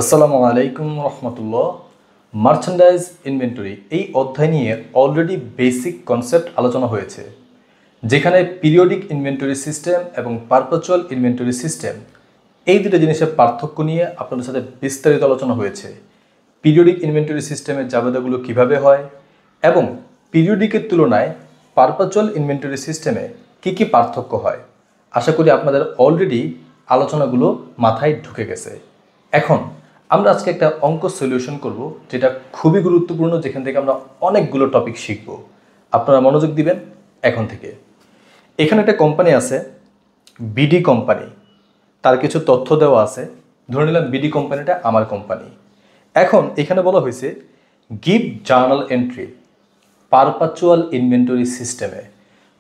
আসসালামু আলাইকুম রহমতুল্লাহ। Merchandise inventory এই অধ্যায় নিয়ে অলরেডি বেসিক কনসেপ্ট আলোচনা হয়েছে, যেখানে পিরিয়ডিক ইনভেন্টরি সিস্টেম এবং পারপেচুয়াল ইনভেন্টরি সিস্টেম এই দুটো জিনিসের পার্থক্য নিয়ে আপনাদের সাথে বিস্তারিত আলোচনা হয়েছে। পিরিয়ডিক ইনভেন্টরি সিস্টেমের জাবেদাগুলো কিভাবে হয় এবং পিরিয়ডিকের তুলনায় পারপেচুয়াল ইনভেন্টরি সিস্টেমে কী পার্থক্য হয়। আশা করি আপনাদের অলরেডি আলোচনাগুলো মাথায় ঢুকে গেছে। এখন আমরা আজকে একটা অঙ্ক সলিউশন করব, যেটা খুবই গুরুত্বপূর্ণ, যেখান থেকে আমরা অনেকগুলো টপিক শিখব। আপনারা মনোযোগ দিবেন এখন থেকে। এখানে একটা কোম্পানি আছে, বিডি কোম্পানি। তার কিছু তথ্য দেওয়া আছে। ধরে নিলাম বিডি কোম্পানিটা আমার কোম্পানি। এখন এখানে বলা হয়েছে give journal entry perpetual inventory সিস্টেমে।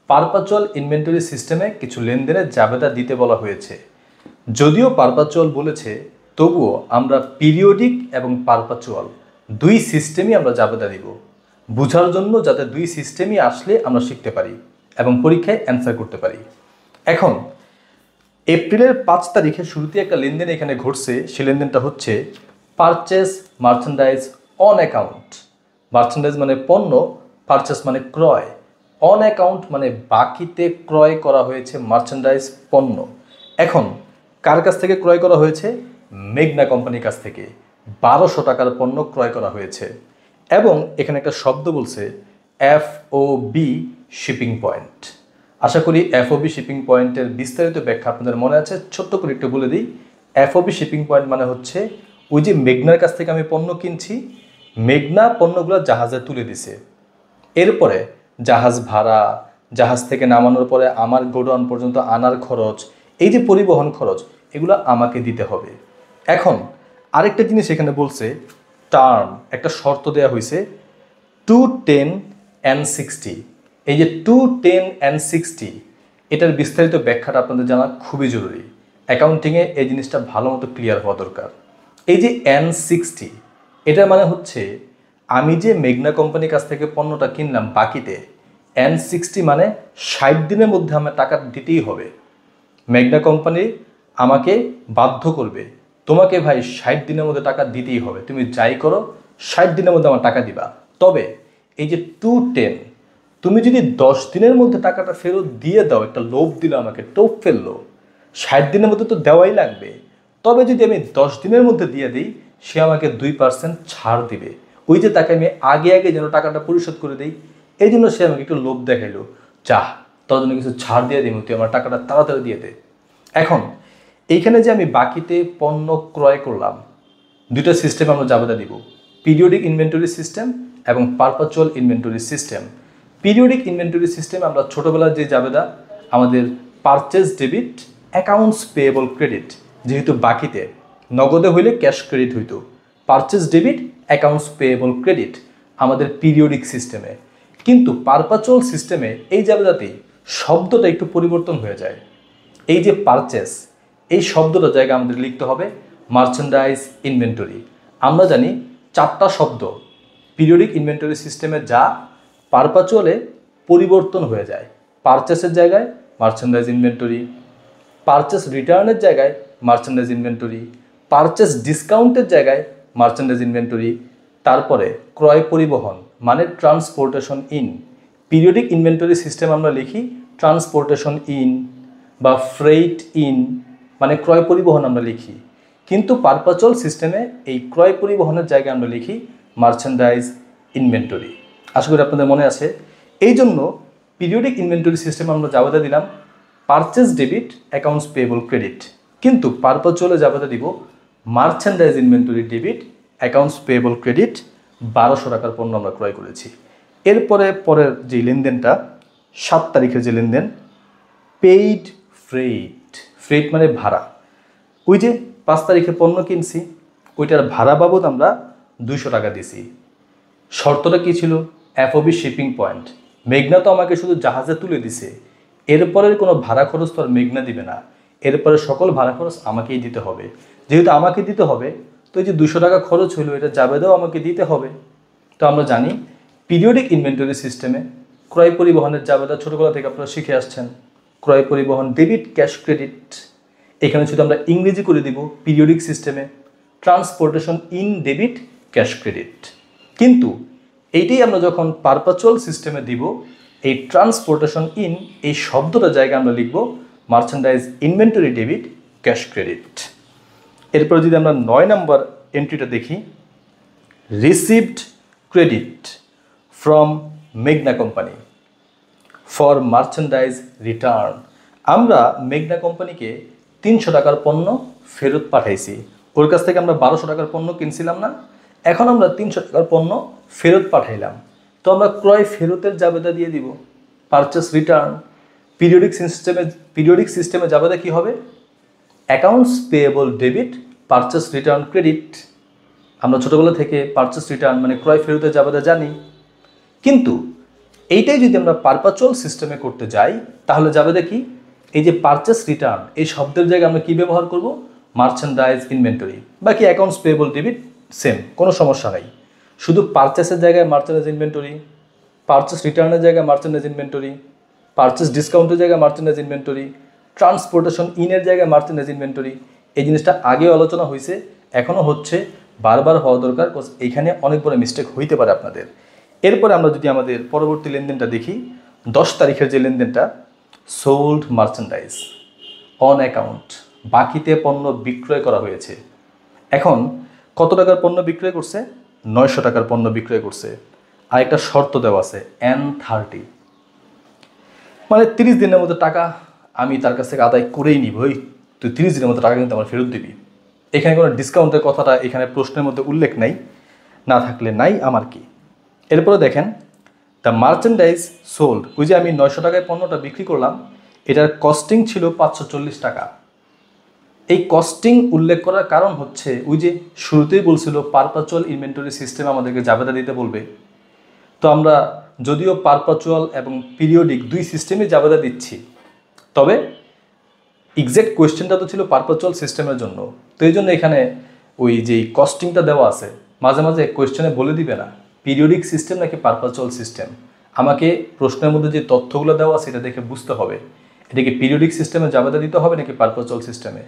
পারপেচুয়াল ইনভেন্টরি সিস্টেমে কিছু লেনদেনের জাবেদা দিতে বলা হয়েছে। যদিও পারপেচুয়াল বলেছে, তবুও আমরা পিরিয়ডিক এবং পারপেচুয়াল দুই সিস্টেমই আমরা জাবেদা দিব, বোঝার জন্য, যাতে দুই সিস্টেমই আসলে আমরা শিখতে পারি এবং পরীক্ষায় অ্যান্সার করতে পারি। এখন এপ্রিলের 5 তারিখের শুরুতে একটা লেনদেন এখানে ঘটছে। সে লেনদেনটা হচ্ছে purchase merchandise on account. Merchandise মানে পণ্য, পারচেস মানে ক্রয়, অন অ্যাকাউন্ট মানে বাকিতে ক্রয় করা হয়েছে মার্চেন্ডাইজ পণ্য। এখন কার কাছ থেকে ক্রয় করা হয়েছে? মেঘনা কোম্পানির কাছ থেকে 1200 টাকার পণ্য ক্রয় করা হয়েছে। এবং এখানে একটা শব্দ বলছে FOB শিপিং পয়েন্ট। আশা করি FOB শিপিং পয়েন্টের বিস্তারিত ব্যাখ্যা আপনাদের মনে আছে। ছোট্ট করে একটু বলে দিই। FOB শিপিং পয়েন্ট মানে হচ্ছে ওই যে মেঘনার কাছ থেকে আমি পণ্য কিনছি, মেঘনা পণ্যগুলো জাহাজে তুলে দিছে, এরপরে জাহাজ ভাড়া, জাহাজ থেকে নামানোর পরে আমার গোডাউন পর্যন্ত আনার খরচ, এই যে পরিবহন খরচ, এগুলো আমাকে দিতে হবে। এখন আরেকটা জিনিস এখানে বলছে, টার্ম, একটা শর্ত দেওয়া হয়েছে 210 and 60। এই যে 210 and 60, এটার বিস্তারিত ব্যাখ্যাটা আপনাদের জানা খুবই জরুরি। অ্যাকাউন্টিংয়ে এই জিনিসটা ভালো মতো ক্লিয়ার হওয়া দরকার। এই যে N60, এটার মানে হচ্ছে আমি যে মেঘনা কোম্পানির কাছ থেকে পণ্যটা কিনলাম বাকিতে, N60 মানে 60 দিনের মধ্যে আমার টাকা দিতেই হবে। মেঘনা কোম্পানি আমাকে বাধ্য করবে, তোমাকে ভাই 60 দিনের মধ্যে টাকা দিতেই হবে, তুমি যাই করো 60 দিনের মধ্যে আমার টাকা দিবা। তবে এই যে 210, তুমি যদি 10 দিনের মধ্যে টাকাটা ফেরত দিয়ে দাও, একটা লোভ দিল আমাকে, টোপ ফেললো, 60 দিনের মধ্যে তো দেওয়াই লাগবে। তবে যদি আমি 10 দিনের মধ্যে দিয়ে দিই, সে আমাকে 2% ছাড় দিবে। ওই যে তাকে আমি আগে যেন টাকাটা পরিশোধ করে দিই, এই জন্য সে আমাকে একটু লোভ দেখাইলো, যা তোর জন্য কিছু ছাড় দিয়ে দিই, তুই আমার টাকাটা তাড়াতাড়ি দিয়ে দে। এখন এইখানে যে আমি বাকিতে পণ্য ক্রয় করলাম, দুটো সিস্টেম আমরা জাবেদা দিব, পিরিয়ডিক ইনভেন্টরি সিস্টেম এবং perpetual inventory system. Periodic inventory system আমরা ছোটোবেলার যে জাবেদা, আমাদের purchase debit, accounts payable credit, যেহেতু বাকিতে, নগদে হইলে ক্যাশ ক্রেডিট হইতো, purchase debit, accounts payable credit আমাদের পিরিয়ডিক সিস্টেমে। কিন্তু পারপেচুয়াল সিস্টেমে এই জাবেদাতেই শব্দটা একটু পরিবর্তন হয়ে যায়। এই যে পারচেস, এই শব্দটার জায়গায় আমাদের লিখতে হবে মার্চেন্ডাইজ ইনভেন্টরি। আমরা জানি 4টা শব্দ পিরিয়ডিক ইনভেন্টরি সিস্টেমে যা পারপেচুয়ালে পরিবর্তন হয়ে যায়। পারচেসের জায়গায় মার্চেন্ডাইজ ইনভেন্টরি, পারচেস রিটার্নের জায়গায় মার্চেন্ডাইজ ইনভেন্টরি, পারচেস ডিসকাউন্টের জায়গায় মার্চেন্ডাইজ ইনভেন্টরি, তারপরে ক্রয় পরিবহন মানে transportation in. Periodic inventory system আমরা লিখি ট্রান্সপোর্টেশন ইন বা ফ্রেইট ইন, মানে ক্রয় পরিবহন আমরা লিখি। কিন্তু পারপেচুয়াল সিস্টেমে এই ক্রয় পরিবহনের জায়গায় আমরা লিখি মার্চেন্ডাইজ ইনভেন্টরি। আশা করি আপনাদের মনে আছে। এই জন্য পিরিয়ডিক ইনভেন্টরি সিস্টেমে আমরা জাবেদা দিলাম purchase debit, accounts payable credit. কিন্তু পারপেচুয়ালে জাবেদা দিব merchandise inventory debit, accounts payable credit. 1200 টাকার পণ্য আমরা ক্রয় করেছি। এরপরে পরের যে লেনদেনটা 7 তারিখের যে লেনদেন, পেইড ফ্রেইট। ফ্রেইট মানে ভাড়া। ওই যে 5 তারিখে পণ্য কিনছি, ওইটার ভাড়া বাবদ আমরা 200 টাকা দিছি। শর্তটা কী ছিল? FOB shipping point. মেঘনা তো আমাকে শুধু জাহাজে তুলে দিছে, এরপরের কোনো ভাড়া খরচ তো আর মেঘনা দিবে না, এরপরে সকল ভাড়া খরচ আমাকেই দিতে হবে। যেহেতু আমাকে দিতে হবে, তো এই যে 200 টাকা খরচ হইলো, এটা জাবেদাও আমাকে দিতে হবে। তো আমরা জানি পিরিয়ডিক ইনভেন্টরি সিস্টেমে ক্রয় পরিবহনের জাবেদা ছোটোবেলা থেকে আপনারা শিখে আসছেন। ক্রয় পরিবহন ডেবিট, ক্যাশ ক্রেডিট। এখানে শুধু আমরা ইংরেজি করে দিব পিরিয়ডিক সিস্টেমে। Transportation in debit cash credit. কিন্তু এইটাই আমরা যখন পারপাচুয়াল সিস্টেমে দিব, এই ট্রান্সপোর্টেশন ইন এই শব্দটার জায়গায় আমরা লিখব merchandise inventory debit cash credit. এরপর যদি আমরা 9 নম্বর এন্ট্রিটা দেখি, রিসিভড ক্রেডিট ফ্রম মেঘনা কোম্পানি ফর মার্চেন্ডাইজ রিটার্ন। আমরা মেঘনা কোম্পানিকে 300 টাকার পণ্য ফেরত পাঠাইছি। ওর কাছ থেকে আমরা 1200 টাকার পণ্য কিনছিলাম না, এখন আমরা 300 টাকার পণ্য ফেরত পাঠাইলাম। তো আমরা ক্রয় ফেরতের জাবেদা দিয়ে দিব, পারচেস রিটার্ন। পিরিয়ডিক সিস্টেমে জাবেদা কি হবে? Accounts payable debit purchase return credit. আমরা ছোটোবেলা থেকে পারচেস রিটার্ন মানে ক্রয় ফেরতের জাবেদা জানি, কিন্তু এইটাই যদি আমরা পারপাচুয়াল সিস্টেমে করতে যাই তাহলে জাবেদা কি? এই যে পারচেস রিটার্ন এই শব্দের জায়গায় আমরা কি ব্যবহার করব? Merchandise inventory. বাকি অ্যাকাউন্টস পেয়েবল ডেবিট সেম, কোনো সমস্যা নাই। শুধু পারচেসের জায়গায় মার্চেন্ডাইজ ইনভেন্টরি, পারচেস রিটার্নের জায়গায় মার্চেন্ডাইজ ইনভেন্টরি, পারচেস ডিসকাউন্টের জায়গায় মার্চেন্ডাইজ ইনভেন্টরি, ট্রান্সপোর্টেশন ইনের জায়গায় মার্চেন্ডাইজ ইনভেন্টরি। এই জিনিসটা আগেও আলোচনা হয়েছে, এখনও হচ্ছে, বারবার হওয়া দরকার, এইখানে অনেক বড় মিস্টেক হইতে পারে আপনাদের। এরপরে আমরা যদি আমাদের পরবর্তী লেনদেনটা দেখি, 10 তারিখের যে লেনদেনটা, সোল্ড মার্চেন্ডাইজ অন অ্যাকাউন্ট, বাকিতে পণ্য বিক্রয় করা হয়েছে। এখন কত টাকার পণ্য বিক্রয় করছে? 900 টাকার পণ্য বিক্রয় করছে। আর একটা শর্ত দেওয়া আছে N30, মানে 30 দিনের মধ্যে টাকা আমি তার কাছ থেকে আদায় করেই নিব। তুই 30 দিনের মধ্যে টাকা কিন্তু আমার ফেরত দিবি। এখানে কোনো ডিসকাউন্টের কথাটা এখানে প্রশ্নের মধ্যে উল্লেখ নাই, না থাকলে নাই, আমার কি। এরপরে দেখেন, দ্য মার্চেন্ডাইজ সোল্ড, ওই যে আমি 900 টাকায় পণ্যটা বিক্রি করলাম, এটার কস্টিং ছিল 540 টাকা। এই কস্টিং উল্লেখ করার কারণ হচ্ছে, ওই যে শুরুতেই বলছিল পারপাচুয়াল ইনভেন্টরি সিস্টেম আমাদেরকে জাবেদা দিতে বলবে। তো আমরা যদিও পারপাচুয়াল এবং পিরিয়ডিক দুই সিস্টেমে জাবেদা দিচ্ছি, তবে এক্সাক্ট কোয়েশ্চেনটা তো ছিল পারপাচুয়াল সিস্টেমের জন্য। তো এই জন্য এখানে ওই যে কস্টিংটা দেওয়া আছে, মাঝে মাঝে কোয়েশ্চেনে বলে দিবে না পিরিয়ডিক সিস্টেম নাকি পারপাচুয়াল সিস্টেম। আমাকে প্রশ্নের মধ্যে যে তথ্যগুলো দেওয়া আছে এটা দেখে বুঝতে হবে এটাকে পিরিয়ডিক সিস্টেমে জাবেদা দিতে হবে নাকি পারপাচুয়াল সিস্টেমে।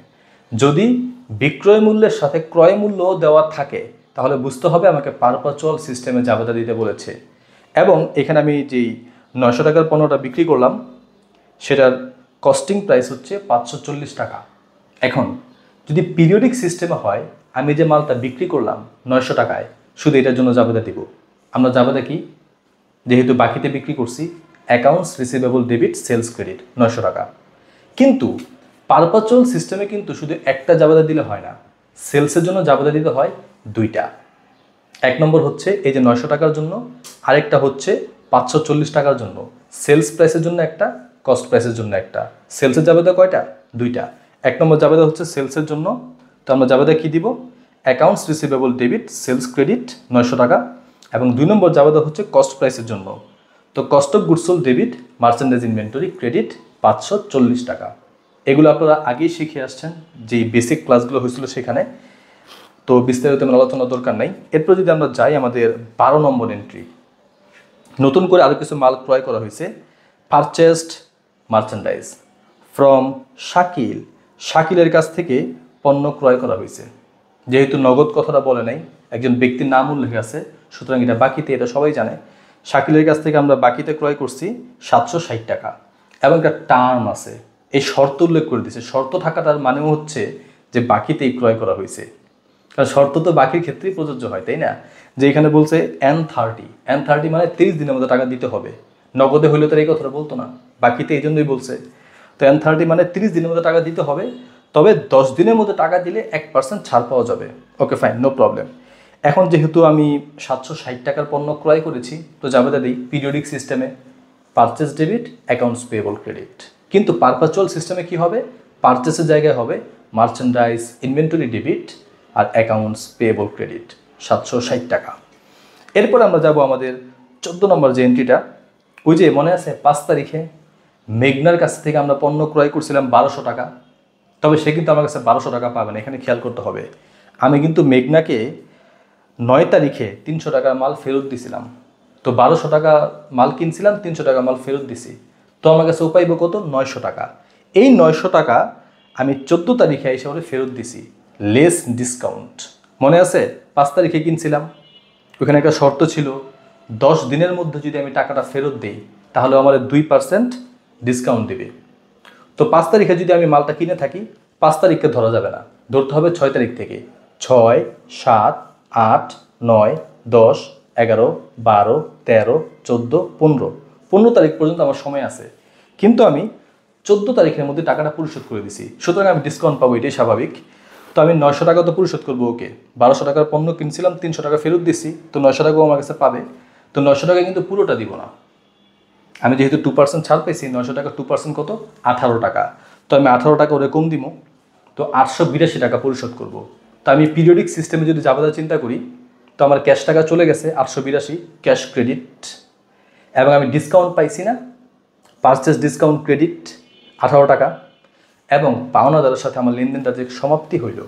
যদি বিক্রয় মূল্যের সাথে ক্রয় মূল্য দেওয়া থাকে তাহলে বুঝতে হবে আমাকে পারপাচুয়াল সিস্টেমে জাবেদা দিতে বলেছে। এবং এখানে আমি যেই 900 টাকার পণ্যটা বিক্রি করলাম সেটার কস্টিং প্রাইস হচ্ছে 540 টাকা। এখন যদি পিরিয়ডিক সিস্টেমে হয়, আমি যে মালটা বিক্রি করলাম 900 টাকায়, শুধু এটার জন্য জাবেদা দিব। আমরা জাবেদা কি? যেহেতু বাকিতে বিক্রি করছি, accounts receivable debit sales credit 900 টাকা। কিন্তু পারপাচুয়াল সিস্টেমে কিন্তু শুধু একটা জাবেদা দিলে হয় না, সেলসের জন্য জাবেদা দিতে হয় 2টা। এক নম্বর হচ্ছে এই যে 900 টাকার জন্য, আরেকটা হচ্ছে 540 টাকার জন্য। সেলস প্রাইসের জন্য একটা, কস্ট প্রাইসের জন্য একটা। সেলসের জাবেদা কয়টা? 2টা। এক নম্বর জাবেদা হচ্ছে সেলসের জন্য, তো আমরা জাবেদা কি দিব? Accounts receivable debit sales credit 900 টাকা। এবং 2 নম্বর জাবেদা হচ্ছে কস্ট প্রাইসের জন্য, তো cost of goods sold debit merchandise inventory credit 540 টাকা। এগুলো আপনারা আগেই শিখে আসছেন, যেই বেসিক ক্লাসগুলো হয়েছিল সেখানে, তো বিস্তারিত আলোচনার দরকার নাই। এরপর যদি আমরা যাই আমাদের 12 নম্বর এন্ট্রি, নতুন করে আরও কিছু মাল ক্রয় করা হয়েছে। পারচেসড মার্চেন্ডাইজ ফ্রম শাকিল, শাকিলের কাছ থেকে পণ্য ক্রয় করা হয়েছে। যেহেতু নগদ কথাটা বলে নাই, একজন ব্যক্তির নাম উল্লেখ আছে, সুতরাং এটা বাকিতে, এটা সবাই জানে। শাকিলের কাছ থেকে আমরা বাকিতে ক্রয় করছি 760 টাকা। এবং একটা টার্ম আছে, এই শর্ত উল্লেখ করে দিয়েছে। শর্ত থাকাটার মানেও হচ্ছে যে বাকিতেই ক্রয় করা হয়েছে, কারণ শর্ত তো বাকির ক্ষেত্রেই প্রযোজ্য হয়, তাই না? যে এখানে বলছে N30 মানে 30 দিনের মধ্যে টাকা দিতে হবে। নগদে হইলে তো এই কথাটা বলতো না, বাকিতে এই জন্যই বলছে। তো N30 মানে 30 দিনের মধ্যে টাকা দিতে হবে, তবে 10 দিনের মধ্যে টাকা দিলে 1% ছাড় পাওয়া যাবে। Okay fine, no problem. এখন যেহেতু আমি 760 টাকার পণ্য ক্রয় করেছি, তো জাবেদা দিই পিরিয়ডিক সিস্টেমে purchase debit accounts payable credit. কিন্তু পারপাচুয়াল সিস্টেমে কি হবে? পারচেসের জায়গায় হবে মার্চেন্ডাইজ ইনভেন্টরি ডেবিট আর অ্যাকাউন্টস পেয়েবল ক্রেডিট 760 টাকা। এরপর আমরা যাব আমাদের 14 নম্বর যে এন্ট্রিটা, ওই যে মনে আছে 5 তারিখে মেঘনার কাছ থেকে আমরা পণ্য ক্রয় করছিলাম 1200 টাকা, তবে সে কিন্তু আমার কাছে 1200 টাকা পাবে না। এখানে খেয়াল করতে হবে, আমি কিন্তু মেঘনাকে 9 তারিখে 300 টাকার মাল ফেরত দিছিলাম। তো 1200 টাকা মাল কিনছিলাম, 300 টাকা মাল ফেরত দিছি, তো আমার কাছে উপাইব কত? 900 টাকা। এই 900 টাকা আমি 14 তারিখে এসে ফেরত দিছি, লেস ডিসকাউন্ট। মনে আছে 5 তারিখে কিনছিলাম, ওখানে একটা শর্ত ছিল 10 দিনের মধ্যে যদি আমি টাকাটা ফেরত দিই তাহলে আমার 2% ডিসকাউন্ট দেবে। তো 5 তারিখে যদি আমি মালটা কিনে থাকি 5 তারিখকে ধরা যাবে না, ধরতে হবে 6 তারিখ থেকে। 6, 7, 8, 9, 10, 11, 12, 13, 14, 15 15 তারিখ পর্যন্ত আমার সময় আছে। কিন্তু আমি 14 তারিখের মধ্যে টাকাটা পরিশোধ করে দিছি, সুতরাং আমি ডিসকাউন্ট পাবো, এটাই স্বাভাবিক। তো আমি 900 টাকা তো পরিশোধ করবো, ওকে। 1200 টাকার পণ্য কিনছিলাম, 300 টাকা ফেরত দিছি, তো 900 টাকাও আমার কাছে পাবে। তো 900 টাকা কিন্তু পুরোটা দিব না, আমি যেহেতু 2% ছাড় পেয়েছি, 900 টাকা 2% কত, 18 টাকা। তো আমি 18 টাকা ওরে কম দিব, তো 882 টাকা পরিশোধ করব। তো আমি পিরিয়ডিক সিস্টেমে যদি যাবাদা চিন্তা করি, তো আমার ক্যাশ টাকা চলে গেছে 882 ক্যাশ ক্রেডিট, এবং আমি ডিসকাউন্ট পাইছি না, পারচেস ডিসকাউন্ট ক্রেডিট 18 টাকা, এবং পাওনাদারের সাথে আমার লেনদেনটা যে সমাপ্তি হইল,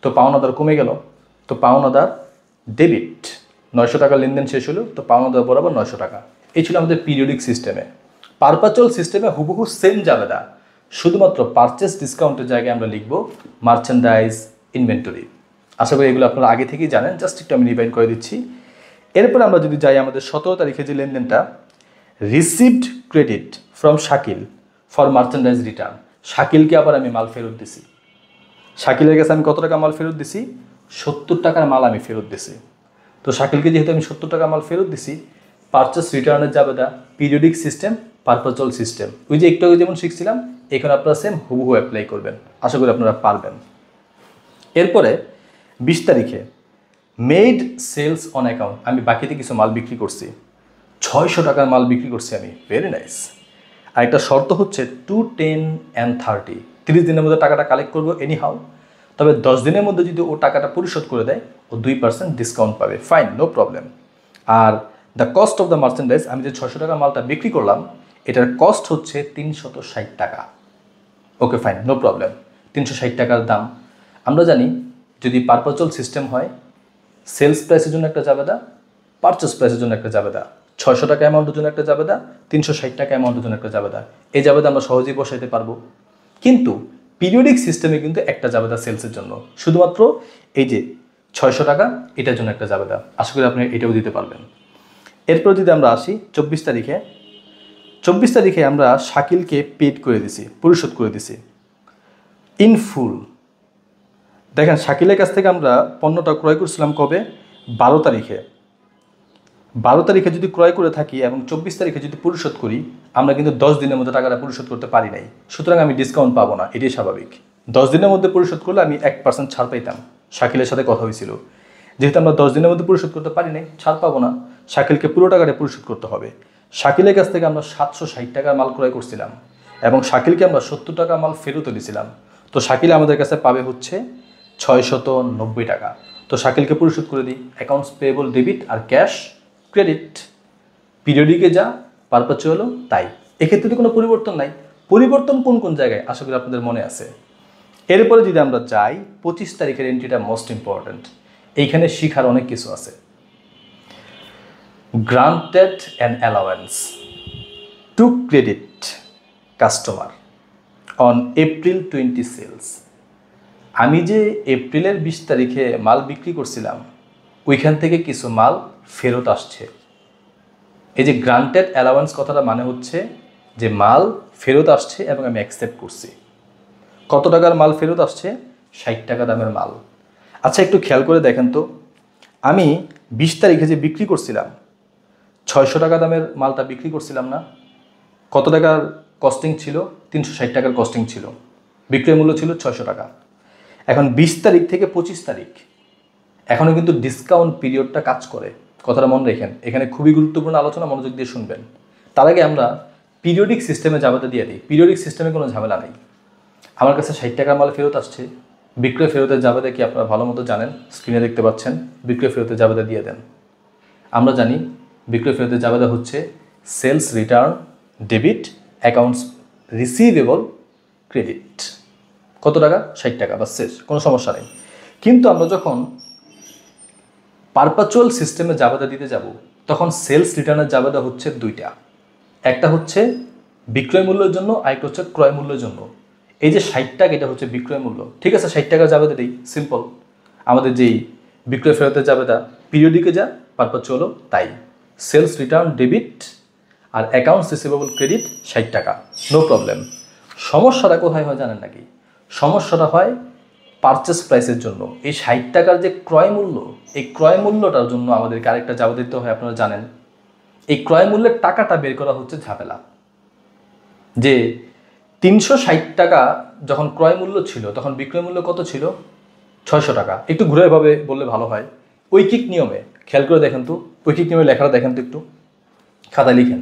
তো পাওনাদার কমে গেল, তো পাওনাদার ডেবিট, 900 টাকা লেনদেন শেষ হলো, তো পাওনাদার বরাবর 900 টাকা। এই ছিল আমাদের পিরিয়ডিক সিস্টেমে। পারপাচুয়াল সিস্টেমে হুবহু সেম জাবেদা, শুধুমাত্র পারচেস ডিসকাউন্টের জায়গায় আমরা লিখব মার্চেন্ডাইজ ইনভেন্টরি। আশা করি এগুলো আপনারা আগে থেকেই জানেন, জাস্ট একটু আমি রিভাইন্ড করে দিচ্ছি। এরপর আমরা যদি যাই আমাদের 17 তারিখে যে লেনদেনটা, received credit from Shakil for merchandise return. শাকিলকে আবার আমি মাল ফেরত দিছি, শাকিলের কাছে আমি কত টাকা মাল ফেরত দিছি, 70 টাকার মাল আমি ফেরত দিছি। তো শাকিলকে যেহেতু আমি 70 টাকা মাল ফেরত দিছি, পারচেস রিটার্নের জাবেদা পিরিয়ডিক সিস্টেম, পারপাচুয়াল সিস্টেম, ওই যে একটু আগে যেমন শিখছিলাম, এখানে আপনারা সেম হুবহু অ্যাপ্লাই করবেন, আশা করি আপনারা পারবেন। এরপরে 20 তারিখে মেড সেলস অন অ্যাকাউন্ট, আমি বাকিতে কিছু মাল বিক্রি করছি, 600 টাকার মাল বিক্রি করছি আমি, ভেরি নাইস। আর একটা শর্ত হচ্ছে 2, 10 and 30, 30 দিনের মধ্যে টাকাটা কালেক্ট করবো এনি হাউ, তবে 10 দিনের মধ্যে যদি ও টাকাটা পরিশোধ করে দেয় ও 2% ডিসকাউন্ট পাবে, ফাইন, নো প্রবলেম। আর the cost of the merchandise, আমি যে 600 টাকার মালটা বিক্রি করলাম এটার কস্ট হচ্ছে 360 টাকা, ওকে ফাইন, নো প্রবলেম। 360 টাকার দাম। আমরা জানি যদি পারপাচুয়াল সিস্টেম হয়, সেলস প্রাইসের জন্য একটা জাবেদা, পারচেস প্রাইসের জন্য একটা জাবেদা, 600 টাকা অ্যামাউন্টের জন্য একটা জাবেদা, 360 টাকা অ্যামাউন্টের জন্য একটা জাবেদা। এই জাবেদা আমরা সহজেই বসাইতে পারবো। কিন্তু পিরিয়ডিক সিস্টেমে কিন্তু একটা জাবেদা সেলসের জন্য, শুধুমাত্র এই যে 600 টাকা এটার জন্য একটা জাবেদা, আশা করি আপনি এটাও দিতে পারবেন। এরপর যদি আমরা আসি 24 তারিখে, 24 তারিখে আমরা শাকিলকে পেড করে দিছি, পরিশোধ করে দিছি ইন ফুল। দেখেন শাকিলের কাছ থেকে আমরা পণ্যটা ক্রয় করছিলাম কবে, 12 তারিখে। 12 তারিখে যদি ক্রয় করে থাকি এবং 24 তারিখে যদি পরিশোধ করি, আমরা কিন্তু 10 দিনের মধ্যে টাকাটা পরিশোধ করতে পারি নাই, সুতরাং আমি ডিসকাউন্ট পাবো না, এটাই স্বাভাবিক। 10 দিনের মধ্যে পরিশোধ করলে আমি 1% ছাড় পাইতাম, শাকিলের সাথে কথা হয়েছিল। যেহেতু আমরা 10 দিনের মধ্যে পরিশোধ করতে পারি নাই, ছাড় পাবো না, শাকিলকে পুরো টাকাটা পরিশোধ করতে হবে। শাকিলের কাছ থেকে আমরা 760 টাকার মাল ক্রয় করছিলাম এবং শাকিলকে আমরা 70 টাকা মাল ফেরতও দিয়েছিলাম, তো শাকিল আমাদের কাছে পাবে হচ্ছে 690 টাকা। তো শাকিলকে পরিশোধ করে দিই, অ্যাকাউন্টস পেয়েবল ডেবিট আর ক্যাশ ক্রেডিট, পিরিয়ডিকে যা পারপাচুয়ালও তাই, এক্ষেত্রে কোনো পরিবর্তন নাই। পরিবর্তন কোন কোন জায়গায় আশা করি আপনাদের মনে আছে। এরপরে যদি আমরা যাই 25 তারিখের এন্ট্রিটা মোস্ট ইম্পর্ট্যান্ট, এইখানে শিখার অনেক কিছু আছে। Granted and allowance to credit customer on April 20 sales. আমি যে এপ্রিলের 20 তারিখে মাল বিক্রি করছিলাম ওইখান থেকে কিছু মাল ফেরত আসছে। এই যে গ্রান্টেড অ্যালাওয়েন্স কথাটা মানে হচ্ছে যে মাল ফেরত আসছে এবং আমি অ্যাকসেপ্ট করছি। কত টাকার মাল ফেরত আসছে, 60 টাকা দামের মাল। আচ্ছা একটু খেয়াল করে দেখেন তো, আমি 20 তারিখে যে বিক্রি করছিলাম 600 টাকা দামের মালটা বিক্রি করছিলাম না, কত টাকার কস্টিং ছিল, 360 টাকার কস্টিং ছিল, বিক্রয় মূল্য ছিল 600 টাকা। এখন 20 তারিখ থেকে 25 তারিখ এখনও কিন্তু ডিসকাউন্ট পিরিয়ডটা কাজ করে, কথাটা মনে রেখেন, এখানে খুবই গুরুত্বপূর্ণ আলোচনা, মনোযোগ দিয়ে শুনবেন। তার আগে আমরা পিরিয়ডিক সিস্টেমে জাবেদা দিয়ে দিই, পিরিয়ডিক সিস্টেমে কোনো ঝামেলা নেই। আমার কাছে 60 টাকার মাল ফেরত আসছে, বিক্রয় ফেরতের জাবেদা কি আপনারা ভালো মতো জানেন, স্ক্রিনে দেখতে পাচ্ছেন, বিক্রয় ফেরতের জাবেদা দিয়ে দেন। আমরা জানি বিক্রয় ফেরতের জাবেদা হচ্ছে sales return debit accounts receivable credit, কত টাকা, 60 টাকা, বা শেষ, কোনো সমস্যা নেই। কিন্তু আমরা যখন পারপাচুয়াল সিস্টেমে জাবেদা দিতে যাব তখন সেলস রিটার্নের জাবেদা হচ্ছে দুইটা, একটা হচ্ছে বিক্রয় মূল্যের জন্য, আরেকটা হচ্ছে ক্রয় মূল্যের জন্য। এই যে 60 টাকা এটা হচ্ছে বিক্রয় মূল্য, ঠিক আছে, 60 টাকার জাবেদা দিই, সিম্পল। আমাদের যেই বিক্রয় ফেরতের জাবেদা, পিরিয়ডিকে যা, পারপেচুয়ালও তাই। সেলস রিটার্ন ডেবিট আর অ্যাকাউন্টস রিসিভেবল ক্রেডিট 60 টাকা, নো প্রবলেম। সমস্যাটা কোথায় হয় জানেন নাকি? সমস্যাটা হয় পারচেস প্রাইসের জন্য। এই 60 টাকার যে ক্রয় মূল্য, এই ক্রয় মূল্যটার জন্য আমাদেরকে আরেকটা জাবেদা দিতে হয়, আপনারা জানেন। এই ক্রয় মূল্যের টাকাটা বের করা হচ্ছে ঝামেলা। যে 360 টাকা যখন ক্রয় মূল্য ছিল, তখন বিক্রয় মূল্য কত ছিল? 600 টাকা। একটু ঘুরেভাবে বললে ভালো হয়। ঐকিক নিয়মে খেয়াল করে দেখেন তো, ঐকিক নিয়মে লেখাটা দেখেন তো, একটু খাতায় লিখেন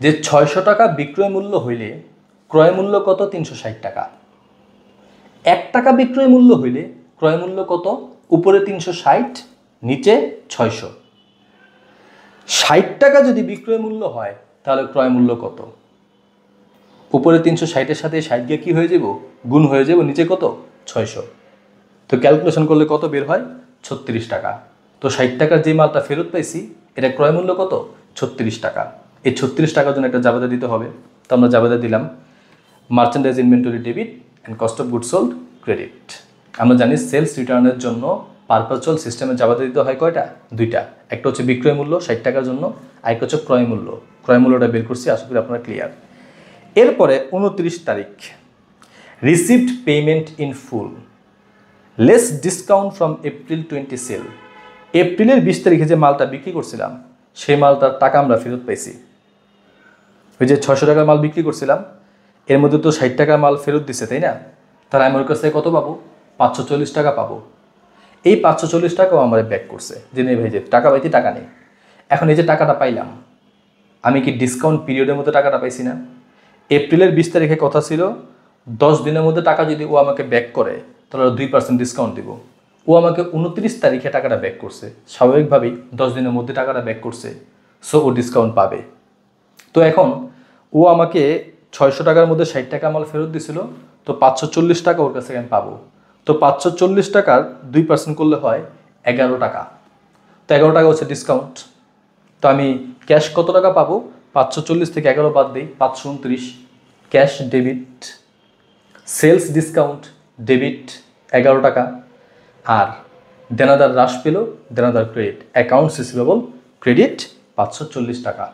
যে 600 টাকা বিক্রয় মূল্য হইলে ক্রয় মূল্য কত? 360 টাকা। 1 টাকা বিক্রয় মূল্য হইলে ক্রয় মূল্য কত? উপরে 360, নিচে 600। 60 টাকা যদি বিক্রয় মূল্য হয় তাহলে ক্রয় মূল্য কত? উপরে 360-এর সাথে 60 গিয়ে কী হয়ে যাব? গুণ হয়ে যাব, নিচে কত? 600। তো ক্যালকুলেশন করলে কত বের হয়? 36 টাকা। তো 60 টাকার যে মালটা ফেরত পাইছি, এটা ক্রয় মূল্য কত? 36 টাকা। এই 36 টাকার জন্য একটা জাবেদা দিতে হবে। তো আমরা জাবেদা দিলাম merchandise inventory debit and cost of goods sold credit. আমরা জানি সেলস রিটার্নের জন্য পারপেচুয়াল সিস্টেমে জাবেদা দিতে হয় কয়টা? 2টা। একটা হচ্ছে বিক্রয় মূল্য 60 টাকার জন্য, আরেকটা হচ্ছে ক্রয় মূল্য। ক্রয় মূল্যটা বের করছি, আশা করি আপনারা ক্লিয়ার। এরপরে 29 তারিখ, received payment in full less discount from April 20 sale. এপ্রিলের 20 তারিখে যে মালটা বিক্রি করছিলাম, সেই মালটার টাকা আমরা ফেরত পাইছি। ওই যে 600 টাকার মাল বিক্রি করছিলাম, এর মধ্যে তো 60 টাকার মাল ফেরত দিছে, তাই না? তাহলে আমি ওর কাছ থেকে কত পাবো? 540 টাকা পাবো। এই 540 টাকাও আমার ব্যাক করছে যে নেই ভাই, যে টাকা পাইতে টাকা নেই। এখন এই যে টাকাটা পাইলাম, আমি কি ডিসকাউন্ট পিরিয়ডের মধ্যে টাকাটা পাইছি না? এপ্রিলের 20 তারিখে কথা ছিল 10 দিনের মধ্যে টাকা যদি ও আমাকে ব্যাক করে তাহলে 2% ডিসকাউন্ট দিব। ও আমাকে 29 তারিখে টাকাটা ব্যাক করছে, স্বাভাবিকভাবেই 10 দিনের মধ্যে টাকাটা ব্যাক করছে, সো ও ডিসকাউন্ট পাবে। তো এখন ও আমাকে 600 টাকার মধ্যে 60 টাকা মাল ফেরত দিছিল, তো 540 টাকা ওর কাছ থেকে আমি পাবো। তো 540 টাকার 2% করলে হয় 11 টাকা। তো 11 টাকা হচ্ছে ডিসকাউন্ট। তো আমি ক্যাশ কত টাকা পাবো? 540 থেকে 11 বাদ দিই, 529। Cash debit, sales discount debit 11 টাকা, আর দেনাদার হ্রাস পেল, দেনাদার ক্রেডিট, অ্যাকাউন্টস রিসিভেবল ক্রেডিট 540 টাকা।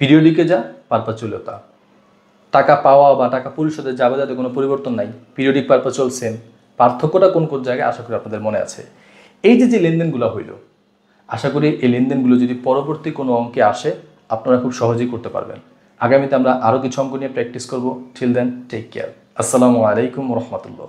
পিরিয়ডিকে যা, পারপেচুয়ালতা। টাকা পাওয়া বা টাকা পরিশোধের জাবেদাতে কোনো পরিবর্তন নাই, পিরিয়ডিক পারপেচুয়াল সেম। পার্থক্যটা কোন কোন জায়গায় আশা করি আপনাদের মনে আছে। এই যে লেনদেনগুলো হইল, আশা করি এই লেনদেনগুলো যদি পরবর্তী কোনো অঙ্কে আসে আপনারা খুব সহজেই করতে পারবেন। আগামীতে আমরা আরও কিছু অঙ্ক নিয়ে প্র্যাকটিস করব। Till then, take care. আসসালামু আলাইকুম রহমতুল্লাহ।